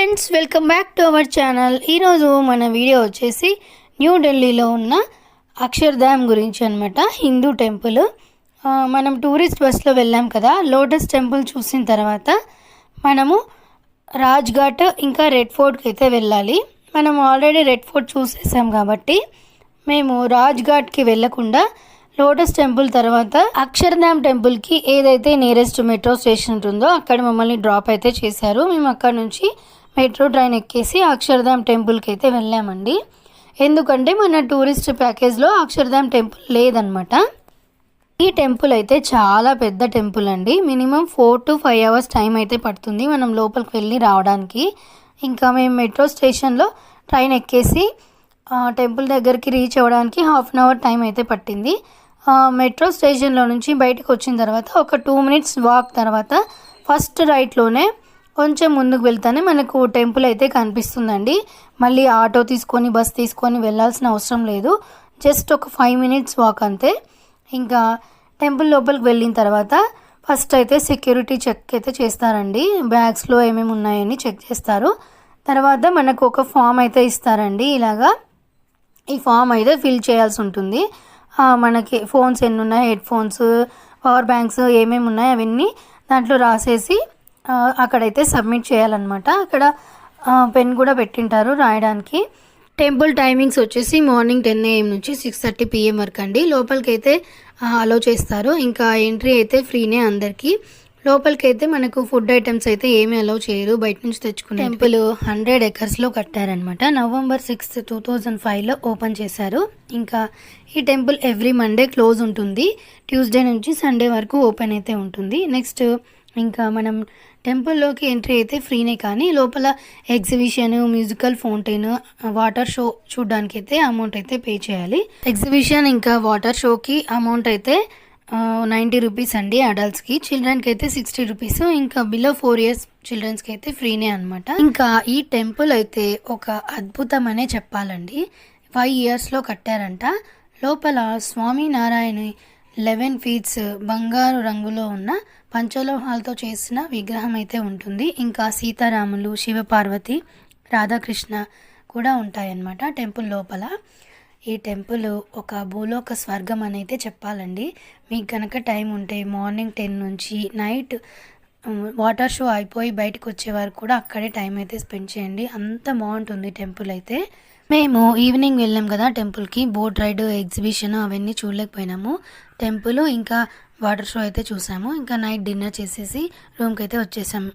Friends, welcome back to our channel. ఈరోజు మన video వచ్చేసి న్యూఢిల్లీలో ఉన్న అక్షర్ధామ్ గురించి అనమాట. హిందూ టెంపుల్. మనం టూరిస్ట్ బస్లో వెళ్ళాం కదా. లోటస్ టెంపుల్ చూసిన తర్వాత మనము రాజ్ఘాట్ ఇంకా రెడ్ ఫోర్ట్కి అయితే వెళ్ళాలి. మనం ఆల్రెడీ రెడ్ ఫోర్ట్ చూసేసాం కాబట్టి మేము రాజ్ఘాట్కి వెళ్ళకుండా లోటస్ టెంపుల్ తర్వాత అక్షర్ధామ్ టెంపుల్కి ఏదైతే నియరెస్ట్ మెట్రో స్టేషన్ ఉంటుందో అక్కడ మమ్మల్ని డ్రాప్ అయితే చేశారు. మేము అక్కడ నుంచి మెట్రో ట్రైన్ ఎక్కేసి అక్షర్ధామ్ టెంపుల్కి అయితే వెళ్ళామండి. ఎందుకంటే మన టూరిస్ట్ ప్యాకేజ్లో అక్షర్ధామ్ టెంపుల్ లేదనమాట. ఈ టెంపుల్ అయితే చాలా పెద్ద టెంపుల్ అండి. మినిమం 4 to 5 hours టైం అయితే పడుతుంది మనం లోపలికి వెళ్ళి రావడానికి. ఇంకా మేము మెట్రో స్టేషన్లో ట్రైన్ ఎక్కేసి టెంపుల్ దగ్గరికి రీచ్ అవ్వడానికి 1/2 hour టైం అయితే పట్టింది. మెట్రో స్టేషన్లో నుంచి బయటకు వచ్చిన తర్వాత ఒక 2 minutes వాక్ తర్వాత ఫస్ట్ రైట్లోనే కొంచెం ముందుకు వెళ్తానే మనకు టెంపుల్ అయితే కనిపిస్తుందండి. మళ్ళీ ఆటో తీసుకొని బస్ తీసుకొని వెళ్ళాల్సిన అవసరం లేదు. జస్ట్ ఒక 5 minutes వాక్ అంతే. ఇంకా టెంపుల్ లోపలికి వెళ్ళిన తర్వాత ఫస్ట్ అయితే సెక్యూరిటీ చెక్ అయితే చేస్తారండి. బ్యాగ్స్లో ఏమేమి ఉన్నాయని చెక్ చేస్తారు. తర్వాత మనకు ఒక ఫామ్ అయితే ఇస్తారండి. ఇలాగా ఈ ఫామ్ అయితే ఫిల్ చేయాల్సి ఉంటుంది. మనకి ఫోన్స్ ఎన్ని ఉన్నాయి, హెడ్ ఫోన్స్, పవర్ బ్యాంక్స్ ఏమేమి ఉన్నాయి అవన్నీ దాంట్లో రాసేసి అక్కడైతే సబ్మిట్ చేయాలన్నమాట. అక్కడ పెన్ కూడా పెట్టింటారు రాయడానికి. టెంపుల్ టైమింగ్స్ వచ్చేసి మార్నింగ్ 10 AM నుంచి 6:30 PM వరకు అండి. లోపలికి అయితే అలో చేస్తారు. ఇంకా ఎంట్రీ అయితే ఫ్రీనే అందరికీ. లోపలికి అయితే మనకు ఫుడ్ ఐటమ్స్ అయితే ఏమీ అలౌ చేయరు, బయట నుంచి తెచ్చుకునే. Temple 100 acres కట్టారనమాట. November 6, 2005లో ఓపెన్ చేశారు. ఇంకా ఈ టెంపుల్ ఎవ్రీ మండే క్లోజ్ ఉంటుంది. ట్యూస్డే నుంచి సండే వరకు ఓపెన్ అయితే ఉంటుంది. నెక్స్ట్ ఇంకా మనం టెంపుల్లోకి ఎంట్రీ అయితే ఫ్రీనే, కానీ లోపల exhibition, musical fountain, water show చూడడానికి అయితే అమౌంట్ అయితే పే చేయాలి. ఎగ్జిబిషన్ ఇంకా వాటర్ షోకి అమౌంట్ అయితే 90 rupees అండి అడల్ట్స్కి. చిల్డ్రన్కి అయితే 60 rupees. ఇంకా బిలో 4 years చిల్డ్రన్స్కి అయితే ఫ్రీనే అనమాట. ఇంకా ఈ టెంపుల్ అయితే ఒక అద్భుతం అనే చెప్పాలండి. 5 yearsలో కట్టారంట. లోపల స్వామినారాయణ 11 feet బంగారు రంగులో ఉన్న పంచలోహాలతో చేసిన విగ్రహం అయితే ఉంటుంది. ఇంకా సీతారాములు, శివపార్వతి, రాధాకృష్ణ కూడా ఉంటాయన్నమాట టెంపుల్ లోపల. ఈ టెంపుల్ ఒక భూలోక స్వర్గం అని అయితే చెప్పాలండి. మీకు కనుక టైం ఉంటే మార్నింగ్ 10 నుంచి నైట్ వాటర్ షో అయిపోయి బయటకు వచ్చే వరకు కూడా అక్కడే టైం అయితే స్పెండ్ చేయండి. అంత బాగుంటుంది టెంపుల్ అయితే. మేము ఈవినింగ్ వెళ్ళాం కదా టెంపుల్కి. బోట్ రైడ్, ఎగ్జిబిషన్ అవన్నీ చూడలేకపోయినాము. టెంపుల్ ఇంకా వాటర్ షో అయితే చూసాము. ఇంకా నైట్ డిన్నర్ చేసేసి రూమ్కి అయితే వచ్చేసాము.